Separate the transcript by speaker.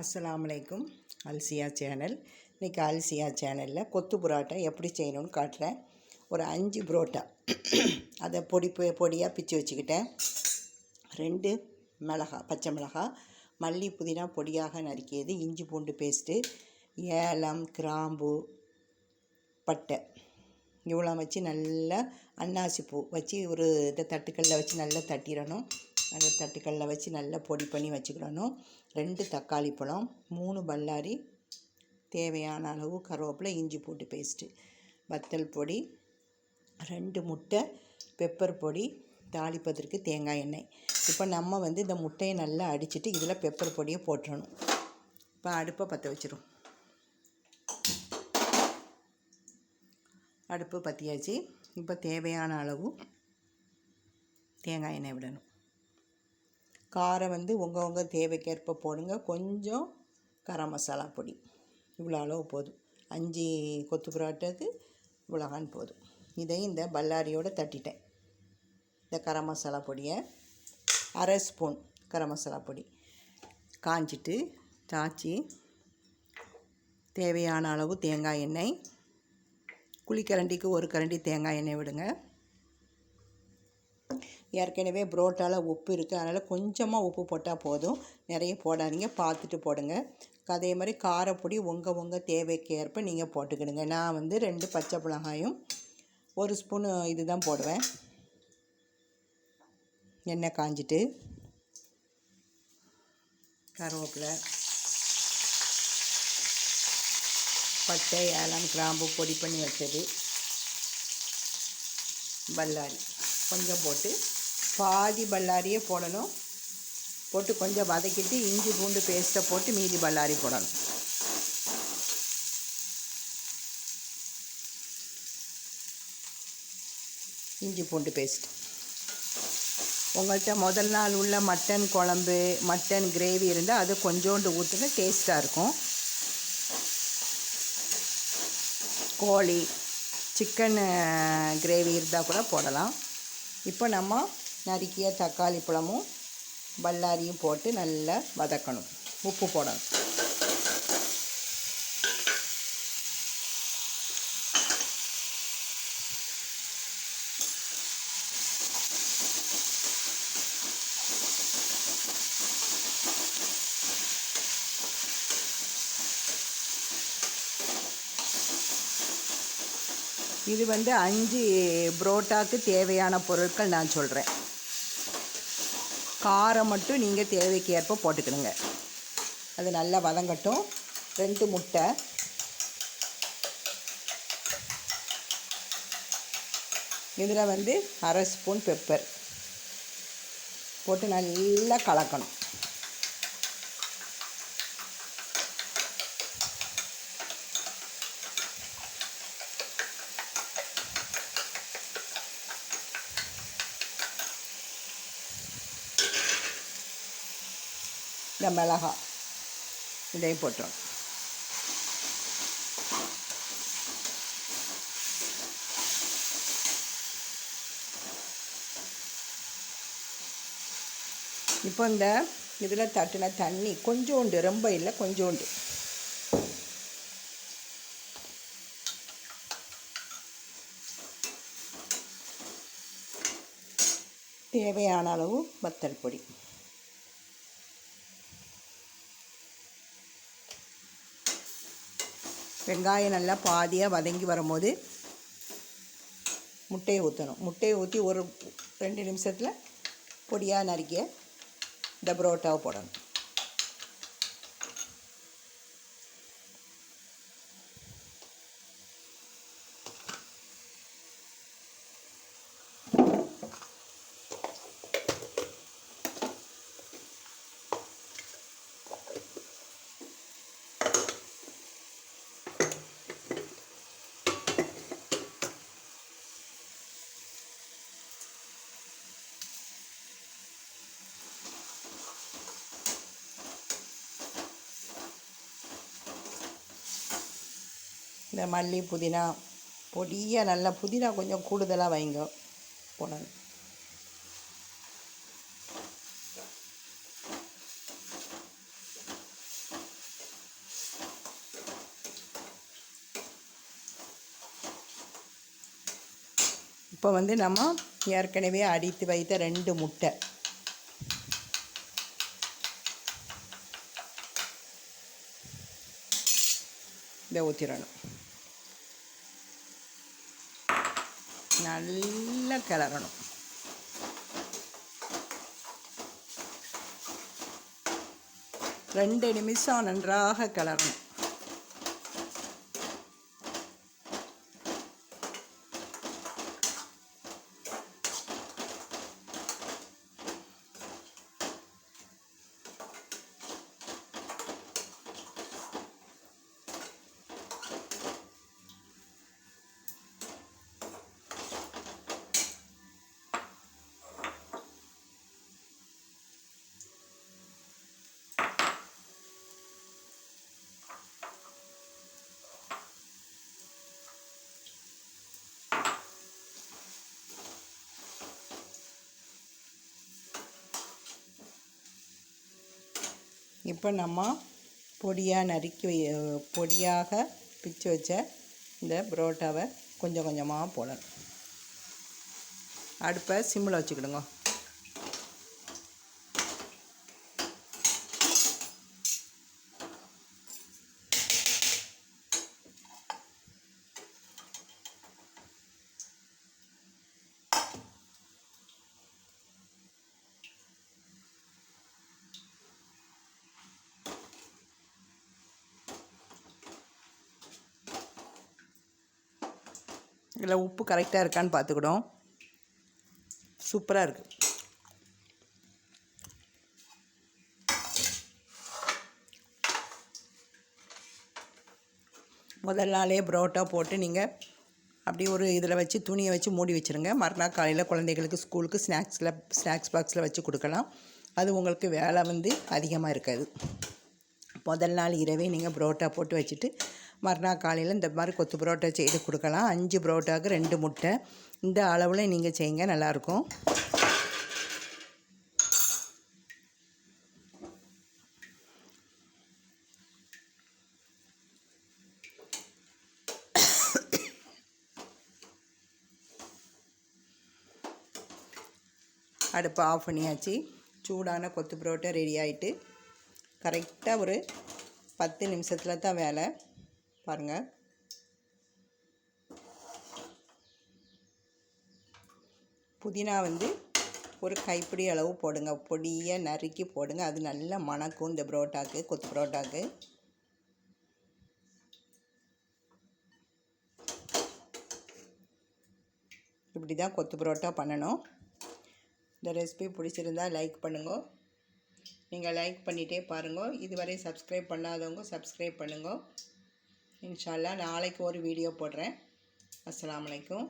Speaker 1: அஸ்ஸலாமலைக்கும். அல்சியா channel. இன்றைக்கி அல்சியா சேனலில் கொத்து புரோட்டா எப்படி செய்யணும்னு காட்டுறேன். ஒரு 5 புரோட்டா அதை பொடியாக பிச்சு வச்சுக்கிட்டேன். 2 பச்சை மிளகா, மல்லி புதினா பொடியாக நறுக்கியது, இஞ்சி பூண்டு பேஸ்ட்டு, ஏலம், கிராம்பு, பட்டை இவ்வளோ வச்சு நல்லா அன்னாசி பூ வச்சு ஒரு தட்டுக்கல்லில் வச்சு நல்லா தட்டிடணும். அந்த தட்டுக்கல்லில் வச்சு நல்லா பொடி பண்ணி வச்சுக்கிடணும். 2 தக்காளி பழம், 3 பல்லாரி, தேவையான அளவு கருவேப்பிலை, இஞ்சி பூண்டு பேஸ்ட்டு, வத்தல் பொடி, 2 முட்டை, பெப்பர் பொடி, தாளிப்பதற்கு தேங்காய் எண்ணெய். இப்போ நம்ம இந்த முட்டையை நல்லா அடிச்சுட்டு இதில் பெப்பர் பொடியை போட்டுறணும். இப்போ அடுப்பை பற்ற வச்சிடும். அடுப்பு பற்றியாச்சு. இப்போ தேவையான அளவு தேங்காய் எண்ணெய் விடணும். காரம் உங்கள் தேவைக்கேற்ப போடுங்க. கொஞ்சம் கரம் மசாலா பொடி இவ்வளோ அளவு போதும். 5 கொத்து புரோட்டாவுக்கு இவ்வளோகான் போதும். இதையும் இந்த பல்லாரியோடு தட்டிட்டேன். இந்த கரம் மசாலா பொடியை 1/2 ஸ்பூன் கரம் மசாலா பொடி காஞ்சிட்டு தாச்சி, தேவையான அளவு தேங்காய் எண்ணெய், குழிக்கரண்டிக்கு 1 கரண்டி தேங்காய் எண்ணெய் விடுங்க. ஏற்கனவே புரோட்டாவில் உப்பு இருக்குது, அதனால் கொஞ்சமாக உப்பு போட்டால் போதும், நிறைய போடாதீங்க, பார்த்துட்டு போடுங்க. அதே மாதிரி காரப்பொடி உங்கள் தேவைக்கு ஏற்ப நீங்கள் போட்டுக்கிடுங்க. நான் 2 பச்சை மிளகாயும் 1 ஸ்பூனு இது தான் போடுவேன். எண்ணெய் காஞ்சிட்டு கருவேப்பிலை, பட்டை, ஏலம், கிராம்பு பொடி பண்ணி வச்சது, பல்லாரி கொஞ்சம் போட்டு, பாதி பல்லாரியே போடணும். போட்டு கொஞ்சம் வதக்கிட்டு இஞ்சி பூண்டு பேஸ்ட்டை போட்டு மீதி பல்லாரி போடணும். இஞ்சி பூண்டு பேஸ்ட் உங்கள்கிட்ட முதல் நாள் உள்ள மட்டன் குழம்பு, மட்டன் கிரேவி இருந்தால் அது கொஞ்சோண்டு ஊற்றுங்க, டேஸ்ட்டாக இருக்கும். கோழி, சிக்கன் கிரேவி இருந்தால் கூட போடலாம். இப்போ நம்ம நறுக்கிய தக்காளி பழமும் பல்லாரியும் போட்டு நல்லா வதக்கணும். உப்பு போடணும். இது 5 புரோட்டாவுக்கு தேவையான பொருட்கள் நான் சொல்கிறேன். காரம் மட்டும் நீங்கள் தேவைக்கு ஏற்ப போட்டுக்கிடுங்க. அது நல்லா வதங்கட்டும். 2 முட்டை, இதில் 1/2 ஸ்பூன் பெப்பர் போட்டு நல்லா கலக்கணும். இந்த மிளகாய் இதையும் போட்டோம். இப்போ இதில் தட்டின தண்ணி கொஞ்சோண்டு, ரொம்ப இல்லை, கொஞ்சோண்டு. தேவையான அளவு வத்தல் பொடி. வெங்காயம் நல்லா பாதியாக வதங்கி வரும்போது முட்டையை ஊற்றணும். முட்டையை ஊற்றி ஒரு 2 நிமிஷத்தில் பொடியாக நறுக்கிய இந்த புரோட்டாவை போடணும். இந்த மல்லி புதினா பொடியாக நல்லா, புதினா கொஞ்சம் கூடுதலாக வைங்க போடணும். இப்போ வந்து நம்ம ஏற்கனவே அடித்து வைத்த 2 முட்டை இதை ஊற்றிடணும். நல்லா கிளறணும். ரெண்டு நிமிஷம் நன்றாக கிளறணும். இப்போ நம்ம பொடியாக பிச்சு வச்ச இந்த புரோட்டாவை கொஞ்சம் கொஞ்சமாக போடணும். அடுப்பை சிம்மில் வச்சுக்கிடுங்க. இதில் உப்பு கரெக்டாக இருக்கான்னு பார்த்துக்கிடும். சூப்பராக இருக்குது. முதல் நாளே புரோட்டா போட்டு நீங்கள் அப்படி ஒரு இதில் வச்சு துணியை வச்சு மூடி வச்சுருங்க. மறுநாள் காலையில் குழந்தைகளுக்கு ஸ்கூலுக்கு ஸ்நாக்ஸ் பாக்ஸில் வச்சு கொடுக்கலாம். அது உங்களுக்கு வேலை வந்து அதிகமாக இருக்காது. முதல் நாள் இரவே நீங்கள் புரோட்டா போட்டு வச்சுட்டு மறுநாள் காலையில் இந்த மாதிரி கொத்து புரோட்டா செய்து கொடுக்கலாம். 5 புரோட்டாவுக்கு 2 முட்டை. இந்த அளவில் நீங்கள் செய்யுங்க, நல்லாயிருக்கும். அடுப்பை ஆஃப் பண்ணியாச்சு. சூடான கொத்து புரோட்டா ரெடி ஆகிட்டு கரெக்டாக ஒரு 10 நிமிஷத்தில் தான் வேலை. பாருங்கள், புதினா வந்து ஒரு கைப்பிடி அளவு போடுங்க. பொடியை நறுக்கி போடுங்க. அது நல்லா மணக்கும் இந்த புரோட்டாக்கு, கொத்து புரோட்டாக்கு. இப்படி தான் கொத்து புரோட்டா பண்ணணும். இந்த ரெசிபி பிடிச்சிருந்தால் லைக் பண்ணுங்க. நீங்கள் லைக் பண்ணிகிட்டே பாருங்கள். இதுவரை சப்ஸ்கிரைப் பண்ணாதவங்க சப்ஸ்கிரைப் பண்ணுங்க. இன்ஷா அல்லாஹ் நாளைக்கு ஒரு வீடியோ போடுறேன். அஸ்ஸலாமு அலைக்கும்.